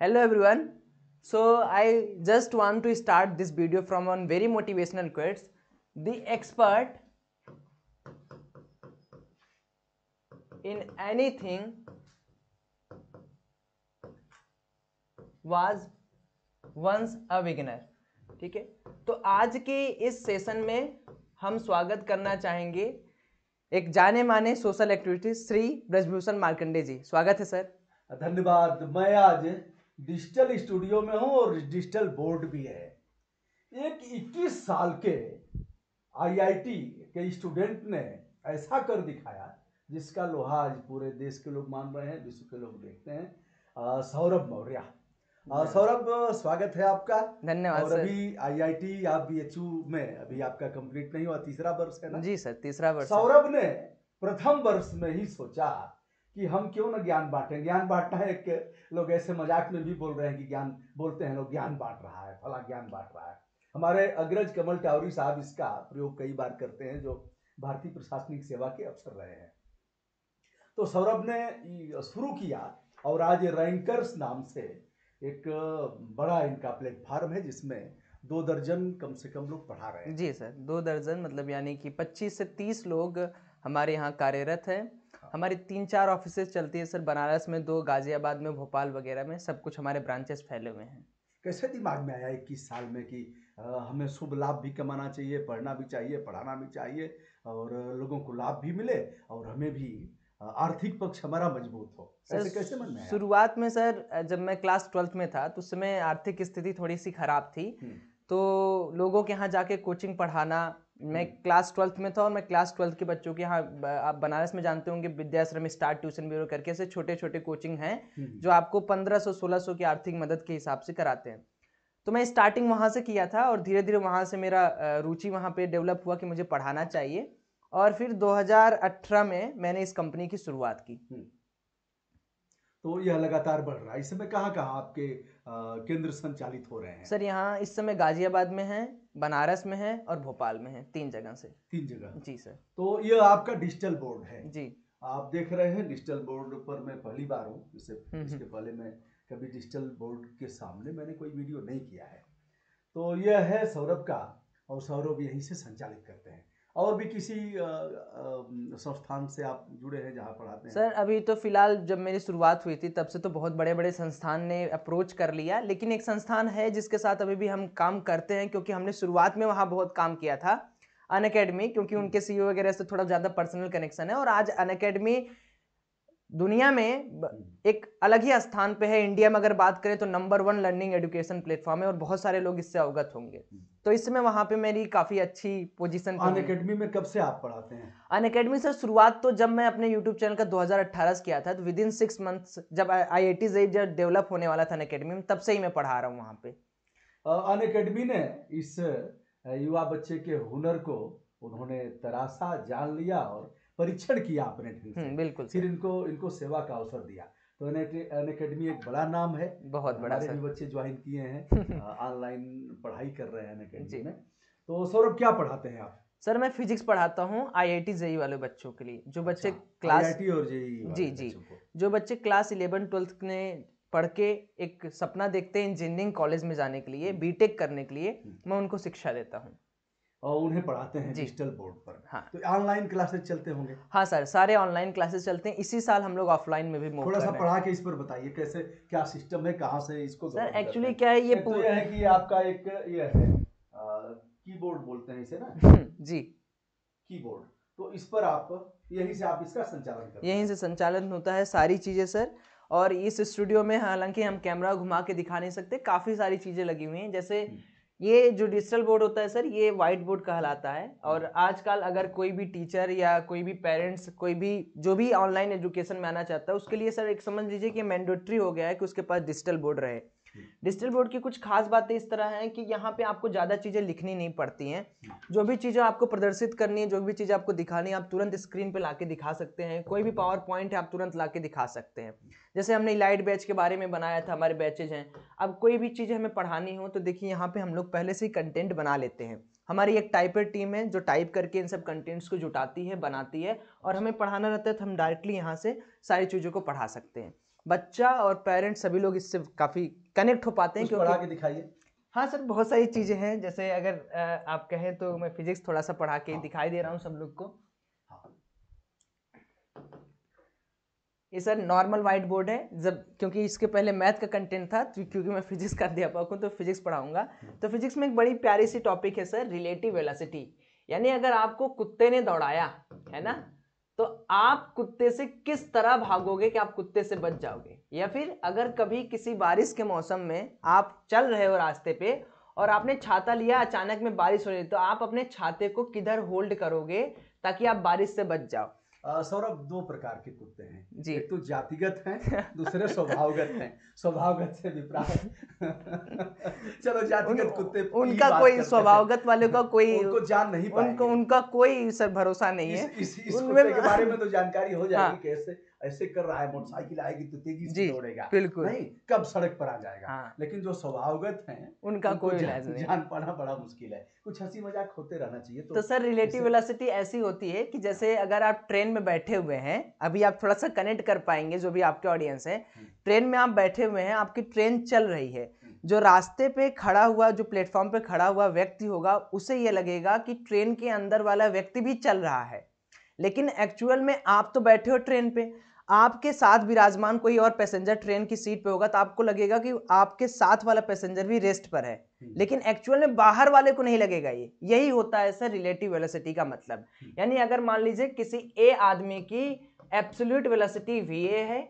Hello everyone. So I just want to start this video from one very motivational quotes. The expert in anything was once a beginner. ठीक है, तो आज के इस session में हम स्वागत करना चाहेंगे एक जाने माने सोशल एक्टिविस्ट श्री ब्रजभूषण मार्कंडे जी। स्वागत है सर। धन्यवाद। मैं आज डिजिटल स्टूडियो में हूं और डिजिटल बोर्ड भी है। एक 21 साल के आईआईटी के स्टूडेंट ने ऐसा कर दिखाया जिसका लोहा आज पूरे देश के लोग मान रहे हैं, विश्व के लोग देखते हैं। सौरभ मौर्य। सौरभ, स्वागत है आपका। धन्यवाद और सर। अभी आईआईटी आप बीएचयू में अभी आपका कंप्लीट नहीं हुआ, तीसरा वर्ष है ना? जी सर, तीसरा वर्ष। सौरभ ने प्रथम वर्ष में ही सोचा कि हम क्यों ना ज्ञान बांटें। ज्ञान बांटना है, एक लोग ऐसे मजाक में भी बोल रहे हैं कि ज्ञान बोलते हैं लोग, ज्ञान बांट रहा है, फला ज्ञान बांट रहा है। हमारे अग्रज कमल टावरी साहब इसका प्रयोग कई बार करते हैं, जो भारतीय प्रशासनिक सेवा के अफसर रहे हैं। तो सौरभ ने शुरू किया और आज रैंकर्स नाम से एक बड़ा इनका प्लेटफार्म है जिसमें 2 दर्जन कम से कम लोग पढ़ा रहे हैं। जी सर, 2 दर्जन मतलब यानी कि 25 से 30 लोग हमारे यहाँ कार्यरत हैं। हमारी 3-4 ऑफिसेज चलती है सर, बनारस में 2, गाजियाबाद में, भोपाल वगैरह में, सब कुछ हमारे ब्रांचेस फैले हुए हैं। कैसे दिमाग में आया 21 साल में कि हमें शुभ लाभ भी कमाना चाहिए, पढ़ना भी चाहिए, पढ़ाना भी चाहिए और लोगों को लाभ भी मिले और हमें भी आर्थिक पक्ष हमारा मजबूत हो। ऐसे कैसे मन में आया? शुरुआत में सर जब मैं क्लास 12th में था तो उस समय आर्थिक स्थिति थोड़ी सी खराब थी, तो लोगों के यहाँ जाके कोचिंग पढ़ाना। मैं क्लास 12th में था और मैं क्लास 12th के बच्चों के यहाँ, आप बनारस में जानते होंगे विद्याश्रम स्टार ट्यूशन ब्यूरो करके ऐसे छोटे छोटे कोचिंग हैं जो आपको 1500-1600 की आर्थिक मदद के हिसाब से कराते हैं। तो मैं स्टार्टिंग वहाँ से किया था और धीरे धीरे वहाँ से मेरा रुचि वहाँ पे डेवलप हुआ कि मुझे पढ़ाना चाहिए, और फिर 2018 में मैंने इस कंपनी की शुरुआत की। तो यह लगातार बढ़ रहा है। इस समय कहाँ कहाँ आपके केंद्र संचालित हो रहे हैं? सर यहाँ इस समय गाजियाबाद में है, बनारस में है और भोपाल में है, 3 जगह से। 3 जगह? जी सर। तो यह आपका डिजिटल बोर्ड है जी। आप देख रहे हैं। डिजिटल बोर्ड पर मैं पहली बार हूँ, इसके पहले मैं कभी डिजिटल बोर्ड के सामने मैंने कोई वीडियो नहीं किया है। तो यह है सौरभ का, और सौरभ यहीं से संचालित करते हैं। और भी किसी संस्थान से आप जुड़े हैं जहाँ पढ़ाते हैं? सर अभी तो फिलहाल जब मेरी शुरुआत हुई थी तब से तो बहुत बड़े बड़े संस्थान ने अप्रोच कर लिया, लेकिन एक संस्थान है जिसके साथ अभी भी हम काम करते हैं, क्योंकि हमने शुरुआत में वहाँ बहुत काम किया था, अनअकैडमी, क्योंकि उनके सीईओ वगैरह से थोड़ा ज़्यादा पर्सनल कनेक्शन है। और आज अनअकैडमी दुनिया में एक अलग ही स्थान पे है। इंडिया में अगर बात करें तो नंबर 1 लर्निंग एजुकेशन प्लेटफॉर्म है और बहुत सारे लोग इससे अवगत होंगे। तो इस समय वहाँ पे मेरी काफ़ी अच्छी पोजीशन पे। अनअकैडमी में कब से आप पढ़ाते हैं? अनअकैडमी से शुरुआत तो जब मैं अपने यूट्यूब चैनल का 2018 से किया था, तो विद इन 6 मंथ्स जब IIT JEE जब डेवलप होने वाला था अनअकैडमी में, तब से ही मैं पढ़ा रहा हूँ वहाँ पे। अनअकैडमी ने इस युवा बच्चे के हुनर को उन्होंने तराशा, जान लिया और परीक्षण किया अपने ढंग से। बिल्कुल फिर सर। इनको सेवा का अवसर दिया। तो अनअकैडमी एक बड़ा नाम है, बहुत बड़ा हमारे सर। भी बच्चे ज्वाइन किए हैं, ऑनलाइन पढ़ाई कर रहे हैं अनअकैडमी जी। में। तो सौरभ, क्या पढ़ाते हैं आप? सर मैं फिजिक्स पढ़ाता हूँ IIT JEE वाले बच्चों के लिए, जो बच्चे अच्छा, क्लास आईआईटी और जेईई वाले जी जी बच्चों को। जो बच्चे क्लास 11-12 में पढ़ के एक सपना देखते हैं इंजीनियरिंग कॉलेज में जाने के लिए, बीटेक करने के लिए, मैं उनको शिक्षा देता हूँ और उन्हें पढ़ाते हैं जी। डिजिटल बोर्ड पर। हाँ। तो ऑनलाइन क्लासेस चलते होंगे? हाँ सर, सारे ऑनलाइन क्लासेस चलते हैं। इसी साल हम लोग ऑफलाइन में भी मूव थोड़ा कर सा रहे हैं। पढ़ा के इस पर बताइए, कैसे क्या सिस्टम है, कहाँ से इसको सर गवर्न करते एक्चुअली हैं? क्या है, ये एक तो यह है कि आपका एक यह है कीबोर्ड बोलते हैं इसे ना? जी, कीबोर्ड। तो इस पर आप यहीं से आप इसका संचालन करते हैं? यहीं से संचालन होता है सारी चीज़ें सर। और इस स्टूडियो में हालांकि हम कैमरा घुमा के दिखा नहीं सकते, काफ़ी सारी चीज़ें लगी हुई हैं। जैसे ये जो डिजिटल बोर्ड होता है सर, ये वाइट बोर्ड कहलाता है। और आजकल अगर कोई भी टीचर या कोई भी पेरेंट्स, कोई भी जो भी ऑनलाइन एजुकेशन में आना चाहता है, उसके लिए सर एक समझ लीजिए कि मैंडेटरी हो गया है कि उसके पास डिजिटल बोर्ड रहे। डिजिटल बोर्ड की कुछ खास बातें इस तरह हैं कि यहाँ पे आपको ज़्यादा चीज़ें लिखनी नहीं पड़ती हैं। जो भी चीज़ें आपको प्रदर्शित करनी है, जो भी चीज़ आपको दिखानी है, आप तुरंत स्क्रीन पे लाके दिखा सकते हैं। कोई भी पावर पॉइंट है आप तुरंत लाके दिखा सकते हैं। जैसे हमने लाइट बैच के बारे में बनाया था, हमारे बैचेज हैं। अब कोई भी चीज़ें हमें पढ़ानी हो तो देखिए यहाँ पे हम लोग पहले से ही कंटेंट बना लेते हैं। हमारी एक टाइपर टीम है जो टाइप करके इन सब कंटेंट्स को जुटाती है, बनाती है, और हमें पढ़ाना रहता है तो हम डायरेक्टली यहाँ से सारी चीज़ों को पढ़ा सकते हैं। बच्चा और पेरेंट्स सभी लोग इससे काफी कनेक्ट हो पाते हैं। कुछ पढ़ा के दिखाइए। हाँ सर, बहुत सारी चीजें हैं, जैसे अगर आप कहें तो मैं फिजिक्स थोड़ा सा पढ़ा के दिखाई दे रहा हूँ सब लोग को। ये सर नॉर्मल व्हाइट बोर्ड है, जब क्योंकि इसके पहले मैथ का कंटेंट था, तो क्योंकि मैं फिजिक्स का अध्यापक हूँ तो फिजिक्स पढ़ाऊंगा। तो फिजिक्स में एक बड़ी प्यारी सी टॉपिक है सर, रिलेटिव वेलोसिटी। यानी अगर आपको कुत्ते ने दौड़ाया है ना, तो आप कुत्ते से किस तरह भागोगे कि आप कुत्ते से बच जाओगे। या फिर अगर कभी किसी बारिश के मौसम में आप चल रहे हो रास्ते पे और आपने छाता लिया, अचानक में बारिश हो रही, तो आप अपने छाते को किधर होल्ड करोगे ताकि आप बारिश से बच जाओ। सौरभ, दो प्रकार के कुत्ते हैं जी। एक तो जातिगत हैं, दूसरे स्वभावगत हैं। स्वभावगत से विपरीत चलो जातिगत कुत्ते उनका कोई स्वभावगत वाले का कोई उनको जान नहीं पाएंगे। उनका कोई सर भरोसा नहीं है। इस कुत्ते के बारे में तो जानकारी हो जाएगी कि ऐसे ऐसे कर रहा है, मोटरसाइकिल आएगी तो तेजी से दौड़ेगा, बिल्कुल नहीं कब सड़क पर आ जाएगा। हाँ। लेकिन जो स्वभावगत हैं उनका कोई इलाज नहीं, जान पाना बड़ा मुश्किल है। कुछ हंसी मजाक होते रहना चाहिए। तो सर रिलेटिव वेलोसिटी ऐसी होती है कि जैसे अगर आप ट्रेन में बैठे हुए हैं, अभी आप थोड़ा सा कनेक्ट कर पाएंगे जो भी आपके ऑडियंस है। ट्रेन में आप बैठे हुए हैं, आपकी ट्रेन चल रही है, जो रास्ते पे खड़ा हुआ, जो प्लेटफॉर्म पे खड़ा हुआ व्यक्ति होगा, उसे ये लगेगा कि ट्रेन के अंदर वाला व्यक्ति भी चल रहा है। लेकिन एक्चुअल में आप तो बैठे हो ट्रेन पे, आपके साथ विराजमान कोई और पैसेंजर ट्रेन की सीट पे होगा तो आपको लगेगा कि आपके साथ वाला पैसेंजर भी रेस्ट पर है, लेकिन एक्चुअल में बाहर वाले को नहीं लगेगा। यही होता है सर रिलेटिव वेलोसिटी का मतलब। यानी अगर मान लीजिए किसी ए आदमी की एब्सोल्यूट वेलोसिटी va है,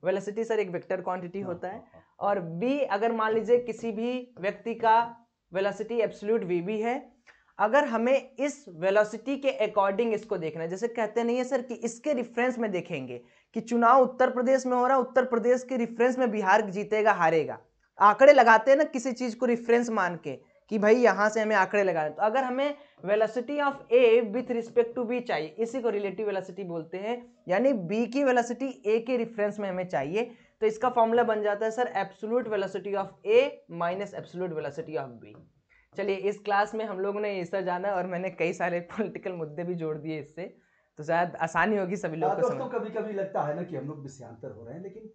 वेलोसिटी सर एक वेक्टर क्वांटिटी होता है, और बी अगर मान लीजिए किसी भी व्यक्ति का वेलोसिटी एब्सोल्यूट vb है, अगर हमें इस वेलोसिटी के अकॉर्डिंग इसको देखना है, जैसे कहते नहीं है सर कि इसके रिफरेंस में देखेंगे कि चुनाव उत्तर प्रदेश में हो रहा है, उत्तर प्रदेश के रिफरेंस में बिहार जीतेगा हारेगा, आंकड़े लगाते हैं ना किसी चीज को रिफरेंस मान के कि भाई यहां से हमें आंकड़े लगाने। तो अगर हमें velocity of A with respect to B चाहिए, इसी को रिलेटिव वेलोसिटी बोलते हैं। यानी बी की वेलोसिटी ए के रिफरेंस में हमें चाहिए, तो इसका फॉर्मूला बन जाता है sir absolute velocity of A minus absolute velocity of B. चलिए, इस क्लास में हम लोगों ने ये सब जाना और मैंने कई सारे पॉलिटिकल मुद्दे भी जोड़ दिए इससे, तो शायद आसानी होगी सभी लोगों को दोस्तों, कभी कभी लगता है ना कि हम लोग विषयांतर हो रहे हैं, लेकिन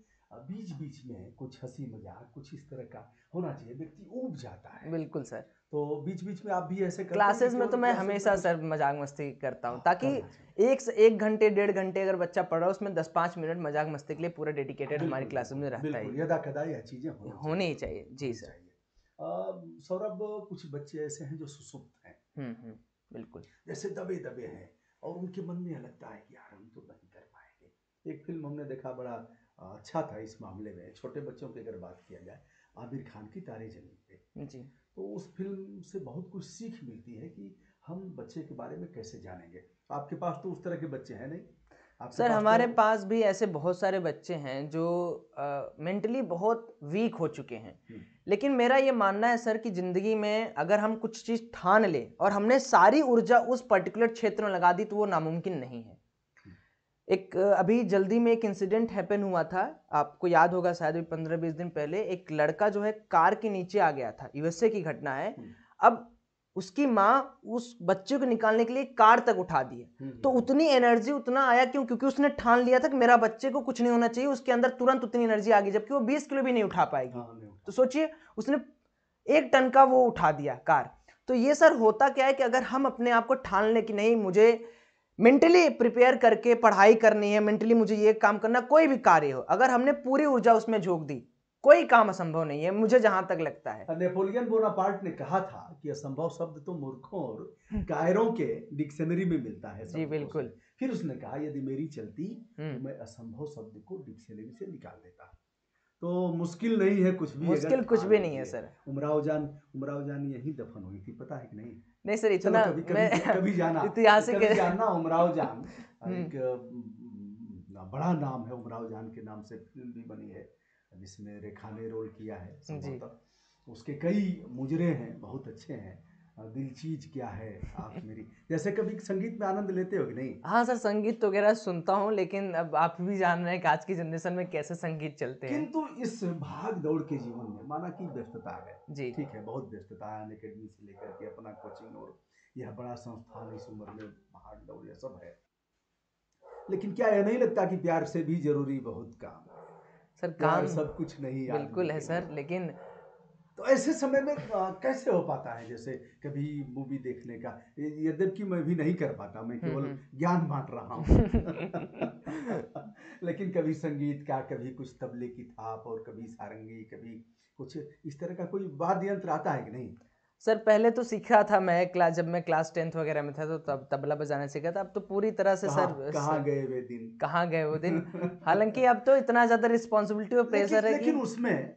बीच बीच में कुछ हंसी मजाक कुछ इस तरह का होना चाहिए, व्यक्ति ऊब जाता है। बिल्कुल सर। तो बीच बीच में आप भी ऐसे करते क्लासेस में तो मैं हमेशा सर मजाक मस्ती करता हूँ, ताकि एक घंटे 1.5 घंटे अगर बच्चा पढ़ रहा है उसमें 10-5 मिनट मजाक मस्ती के लिए पूरा डेडिकेटेड हमारी क्लासेस में रहता है। यदा कदा यह चीजें होनी ही चाहिए। जी सर। सौरभ, कुछ बच्चे ऐसे हैं जो सुसुप्त हैं, बिल्कुल, जैसे दबे दबे हैं, और उनके मन में लगता है कि यार हम तो नहीं कर पाएंगे। एक फिल्म हमने देखा, बड़ा अच्छा था इस मामले में, छोटे बच्चों की अगर बात किया जाए, आमिर खान की तारे ज़मीन पे जी। तो उस फिल्म से बहुत कुछ सीख मिलती है कि हम बच्चे के बारे में कैसे जानेंगे। आपके पास तो उस तरह के बच्चे हैं नहीं? सर हमारे पास भी ऐसे बहुत सारे बच्चे हैं जो मेंटली बहुत वीक हो चुके हैं, लेकिन मेरा ये मानना है सर कि ज़िंदगी में अगर हम कुछ चीज़ ठान ले और हमने सारी ऊर्जा उस पर्टिकुलर क्षेत्र में लगा दी तो वो नामुमकिन नहीं है। एक अभी जल्दी में एक इंसिडेंट हैपन हुआ था, आपको याद होगा शायद 15-20 दिन पहले, एक लड़का जो है कार के नीचे आ गया था, यूएसए की घटना है। अब उसकी माँ उस बच्चे को निकालने के लिए कार तक उठा दी है, तो उतनी एनर्जी उतना आया क्यों? क्योंकि उसने ठान लिया था कि मेरा बच्चे को कुछ नहीं होना चाहिए, उसके अंदर तुरंत उतनी एनर्जी आ गई, जबकि वो 20 किलो भी नहीं उठा पाएगी। तो सोचिए, उसने 1 टन का वो उठा दिया कार। तो ये सर होता क्या है कि अगर हम अपने आप को ठान ले कि नहीं, मुझे मेंटली प्रिपेयर करके पढ़ाई करनी है, मेंटली मुझे ये काम करना, कोई भी कार्य हो, अगर हमने पूरी ऊर्जा उसमें झोंक दी, कोई काम असंभव नहीं है, मुझे जहां तक लगता है। नेपोलियन बोनापार्ट ने कहा था कि असंभव शब्द तो मूर्खों और कायरों के डिक्शनरी में मिलता है। जी बिल्कुल। फिर उसने कहा यदि मेरी चलती तो मैं असंभव शब्द को डिक्शनरी से निकाल देता। तो मुश्किल नहीं है कुछ भी, मुश्किल कुछ भी नहीं है सर। उमराव जान यहीं दफन हुई थी, पता है कि नहीं? नहीं सर, इतना कभी जाना ऐतिहासिक जानना। उमराव जान एक बड़ा नाम है, उमराव जान के नाम से फिल्म भी बनी है जिसमें रेखा ने रोल किया है संभवतः। उसके कई मुजरे हैं, बहुत अच्छे हैं। दिल चीज क्या है आप मेरी, जैसे कभी संगीत में आनंद लेते हो कि नहीं? हाँ सर, संगीत तो वगैरह सुनता हूँ, लेकिन अब आप भी जान रहे हैं कि आज की जनरेशन में कैसे संगीत चलते हैं। किंतु इस भाग दौड़ के जीवन में माना कि व्यस्तता है जी, ठीक है, बहुत व्यस्तता है, अकेडमी से लेकर के अपना कोचिंग और यह बड़ा संस्थान, इस उम्र में भाग दौड़ यह सब है, लेकिन क्या यह नहीं लगता कि प्यार से भी जरूरी बहुत काम है? सर प्यार काम सब कुछ नहीं आदमी बिल्कुल है के सर, लिए। लेकिन तो ऐसे समय में कैसे हो पाता है, जैसे कभी मूवी देखने का, यद्यपि मैं भी नहीं कर पाता, मैं केवल ज्ञान बांट रहा हूँ लेकिन कभी संगीत का, कभी कुछ तबले की थाप, और कभी सारंगी, कभी कुछ इस तरह का कोई वाद्य यंत्र आता है कि नहीं? सर पहले तो सीखा था मैं, जब मैं क्लास 10th वगैरह में था तो तब तबला बजाना सीखा था। अब तो पूरी तरह से कहाँ गए वे दिन? कहाँ गए वो दिन। हालांकि अब तो इतना ज्यादा रिस्पॉन्सिबिलिटी और प्रेशर है लेकिन कि उसमें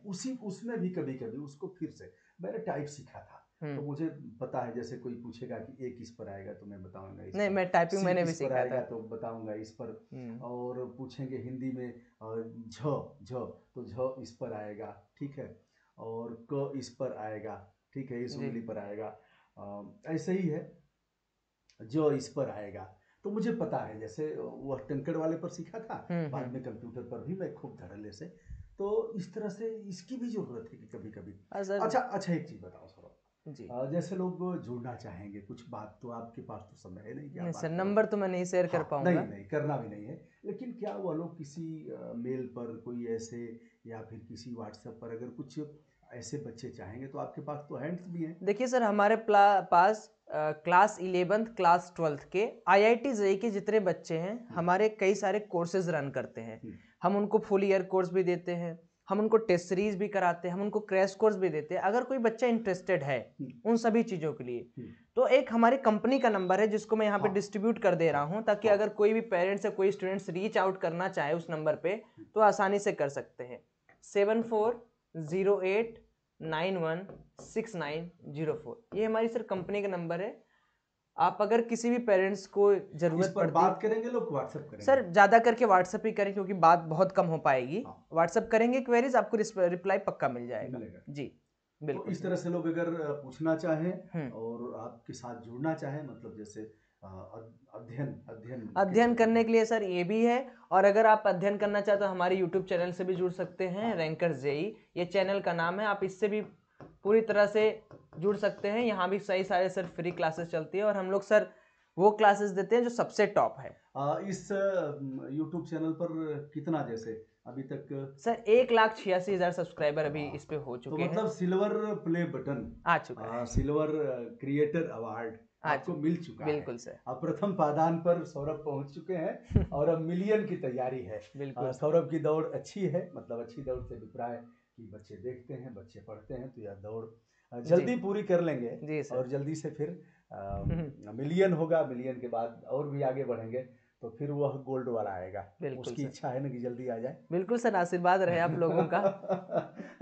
भी कभी कभी उसको फिर से मैंने टाइप सीखा था, तो मुझे पता है, जैसे कोई पूछेगा कि ए किस पर आएगा तो मैं बताऊंगा इस नहीं, पर, मैं टाइपिंग सी मैंने भी किस पर सीखा आएगा था। तो बताऊंगा इस पर, और पूछेंगे हिंदी में झ झ तो झ इस पर आएगा, ठीक है, और क इस पर आएगा, ठीक है, इस जी उंगली पर आएगा, ऐसे ही है, जो इस पर आएगा। तो मुझे पता है, जैसे वह टंकड़ वाले पर सीखा था, बाद में कंप्यूटर पर भी मैं खूब धड़ल्ले से, तो इस तरह से इसकी भी जरूरत है कि कभी कभी। सर। अच्छा एक चीज बताओ सौरभ, जी जैसे लोग जुड़ना चाहेंगे, कुछ बात, तो आपके पास तो समय है नहीं कि आप नहीं बात सर, करो। नंबर तो मैं नहीं शेयर कर हाँ, पाऊंगा। नहीं करना भी नहीं है, लेकिन क्या वह लोग किसी मेल पर कोई ऐसे, या फिर किसी व्हाट्सएप पर अगर कुछ ऐसे बच्चे चाहेंगे, तो आपके पास तो हैंड्स भी हैं। देखिए सर, हमारे पास क्लास 11th क्लास 12th के IIT जेईई के जितने बच्चे हैं, हमारे कई सारे कोर्सेज रन करते हैं। हम उनको फुल ईयर कोर्स भी देते हैं, हम उनको टेस्ट सीरीज भी कराते हैं, हम उनको क्रैश कोर्स भी देते हैं। अगर कोई बच्चा इंटरेस्टेड है उन सभी चीज़ों के लिए, तो एक हमारी कंपनी का नंबर है जिसको मैं यहाँ पे डिस्ट्रीब्यूट कर दे रहा हूँ, ताकि अगर कोई भी पेरेंट्स या कोई स्टूडेंट्स रीच आउट करना चाहे उस नंबर पे तो आसानी से कर सकते हैं। 7408916904, ये हमारी सर कंपनी का नंबर है। आप अगर किसी भी पेरेंट्स को इस जरूरत पर पड़ती, बात करेंगे, लोग व्हाट्सएप करेंगे सर ज्यादा करके व्हाट्सएप ही करें, क्योंकि बात बहुत कम हो पाएगी। हाँ। व्हाट्सएप करेंगे क्वेरीज, आपको रिप्लाई पक्का मिल जाएगा। मिलेगा। जी तो बिल्कुल इस तरह से लोग अगर पूछना चाहें हम्म। और आपके साथ जुड़ना चाहें, मतलब जैसे अध्ययन अध्ययन अध्ययन करने के लिए सर ये भी है, और अगर आप अध्ययन करना चाहते हो हमारे यूट्यूब चैनल से भी जुड़ सकते हैं, रैंकर्स जेईई ये चैनल का नाम है। आप इससे भी पूरी तरह से जुड़ सकते हैं। यहाँ भी सही सारे सर फ्री क्लासेस चलती है, और हम लोग सर वो क्लासेस देते हैं जो सबसे टॉप है। इस यूट्यूब चैनल पर कितना, जैसे अभी तक सर 1,86,000 सब्सक्राइबर अभी इस पे हो तो चुके हैं। मतलब सिल्वर प्ले बटन आ चुका है, सिल्वर क्रिएटर अवार्ड आपको मिल चुका है। बिल्कुल सर। अब प्रथम पादान पर सौरभ पहुंच चुके हैं और अब मिलियन की तैयारी है। बिल्कुल सौरभ की दौड़ अच्छी है, मतलब अच्छी दौड़ से अभिप्राय कि बच्चे देखते हैं, बच्चे पढ़ते हैं, तो यह दौड़ जल्दी पूरी कर लेंगे जी सर। और जल्दी से फिर मिलियन होगा, मिलियन के बाद और भी आगे बढ़ेंगे, तो फिर वह गोल्ड वाला आएगा। बिल्कुल उसकी सर। इच्छा है ना कि जल्दी आ जाए। बिल्कुल सर, आशीर्वाद रहे आप लोगों का।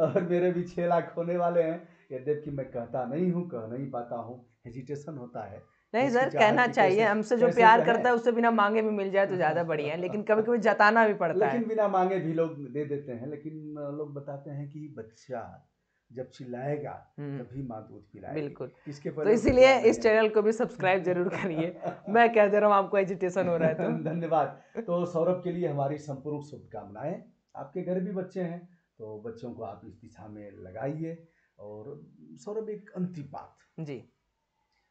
और मेरे भी 6 लाख होने वाले हैं, यद्यपि मैं कहता नहीं हूँ, कह नहीं पाता हूँ, हेजिटेशन होता है। नहीं सर, कहना चाहिए, हमसे जो प्यार करता है उससे बिना मांगे भी मिल जाए तो ज्यादा बढ़िया है, लेकिन कभी कभी जताना भी पड़ता है। लेकिन बिना मांगे भी लोग दे देते हैं, लेकिन लोग बताते हैं कि बच्चा जब चिल्लाएगा तभी माँ दूध पिलाएगी। बिल्कुल, इसके तो पहले इसीलिए इस चैनल को भी सब्सक्राइब जरूर करिए। मैं कह दे रहा हूँ आपको एजिटेशन हो रहा है तो। धन्यवाद। तो सौरभ के लिए हमारी संपूर्ण शुभकामनाएं। आपके घर भी बच्चे हैं तो बच्चों को आप इस दिशा में लगाइए। और सौरभ, एक अंतिम बात जी,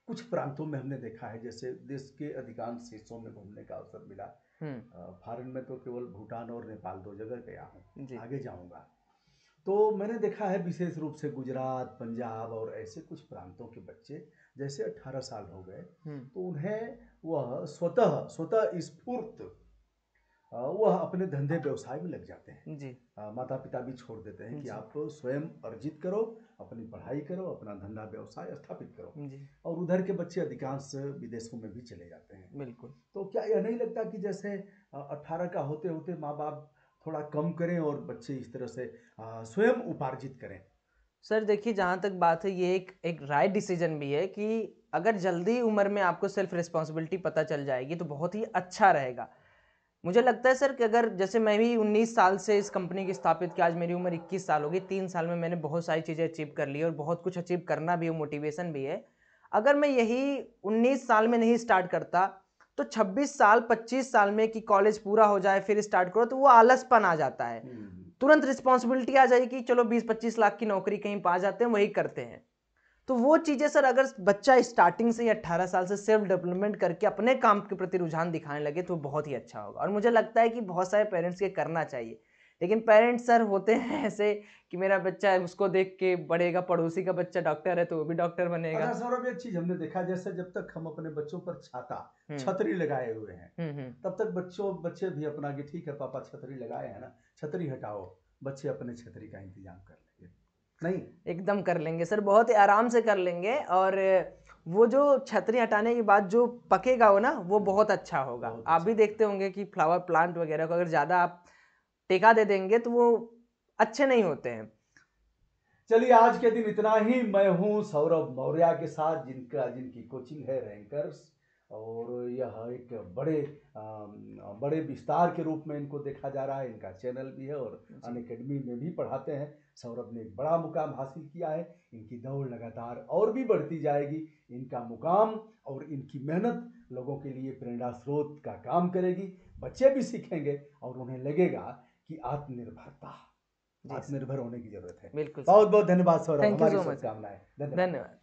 कुछ प्रांतों में हमने देखा है, जैसे देश के अधिकांश हिस्सों में घूमने का अवसर मिला, फॉरेन में तो केवल भूटान और नेपाल 2 जगह गया हूँ, आगे जाऊँगा। तो मैंने देखा है विशेष रूप से गुजरात, पंजाब और ऐसे कुछ प्रांतों के बच्चे जैसे 18 साल हो गए तो उन्हें वह स्वतः स्फूर्त वह अपने धंधे व्यवसाय में लग जाते हैं। जी, माता पिता भी छोड़ देते हैं कि आप स्वयं अर्जित करो, अपनी पढ़ाई करो, अपना धंधा व्यवसाय स्थापित करो। जी, और उधर के बच्चे अधिकांश विदेशों में भी चले जाते हैं। बिल्कुल। तो क्या यह नहीं लगता कि जैसे 18 का होते होते माँ बाप थोड़ा कम करें और बच्चे इस तरह से स्वयं उपार्जित करें? सर देखिए, जहाँ तक बात है, ये एक राइट डिसीजन भी है कि अगर जल्दी उम्र में आपको सेल्फ रिस्पॉन्सिबिलिटी पता चल जाएगी तो बहुत ही अच्छा रहेगा। मुझे लगता है सर कि अगर जैसे मैं भी 19 साल से इस कंपनी की स्थापित की, आज मेरी उम्र 21 साल होगी, 3 साल में मैंने बहुत सारी चीज़ें अचीव कर ली और बहुत कुछ अचीव करना भी है, मोटिवेशन भी है। अगर मैं यही 19 साल में नहीं स्टार्ट करता तो 26 साल 25 साल में कि कॉलेज पूरा हो जाए फिर स्टार्ट करो, तो वो आलसपन आ जाता है। तुरंत रिस्पॉन्सिबिलिटी आ जाएगी, चलो 20-25 लाख की नौकरी कहीं पा जाते हैं, वही करते हैं। तो वो चीज़ें सर, अगर बच्चा स्टार्टिंग से ही 18 साल से सेल्फ डेवलपमेंट करके अपने काम के प्रति रुझान दिखाने लगे तो बहुत ही अच्छा होगा। और मुझे लगता है कि बहुत सारे पेरेंट्स के करना चाहिए, लेकिन पेरेंट्स सर होते हैं ऐसे कि मेरा बच्चा है, उसको देख के बढ़ेगा, पड़ोसी का बच्चा डॉक्टर है तो वो भी डॉक्टर बनेगा। अच्छा सौरभ, एक चीज हमने देखा, जैसे जब तक हम अपने बच्चों पर हम्म छतरी लगाए हुए हैं, हम्म। तब तक बच्चे भी अपना कि ठीक है पापा छतरी लगाए हैं ना, छतरी हटाओ, बच्चे अपने छतरी का इंतजाम कर लेंगे। नहीं, एकदम कर लेंगे सर, बहुत ही आराम से कर लेंगे। और वो जो छतरी हटाने के बाद जो पकेगा वो ना, वो बहुत अच्छा होगा। बहुत आप भी अच्छा। देखते होंगे कि फ्लावर प्लांट वगैरह को अगर ज़्यादा आप टेका दे देंगे तो वो अच्छे नहीं होते हैं। चलिए आज के दिन इतना ही। मैं हूं सौरभ मौर्य के साथ, जिनकी कोचिंग है रैंकर्स, और यह एक बड़े विस्तार के रूप में इनको देखा जा रहा है। इनका चैनल भी है और अनअकैडमी में भी पढ़ाते हैं। सौरभ ने एक बड़ा मुकाम हासिल किया है। इनकी दौड़ लगातार और भी बढ़ती जाएगी। इनका मुकाम और इनकी मेहनत लोगों के लिए प्रेरणा स्रोत का काम करेगी। बच्चे भी सीखेंगे और उन्हें लगेगा कि आत्मनिर्भर होने की जरूरत है। बिल्कुल बहुत सर, बहुत धन्यवाद सौरभ, थैंक यू हमारी सो मच, शुभकामनाएं। धन्यवाद। धन्यवाद।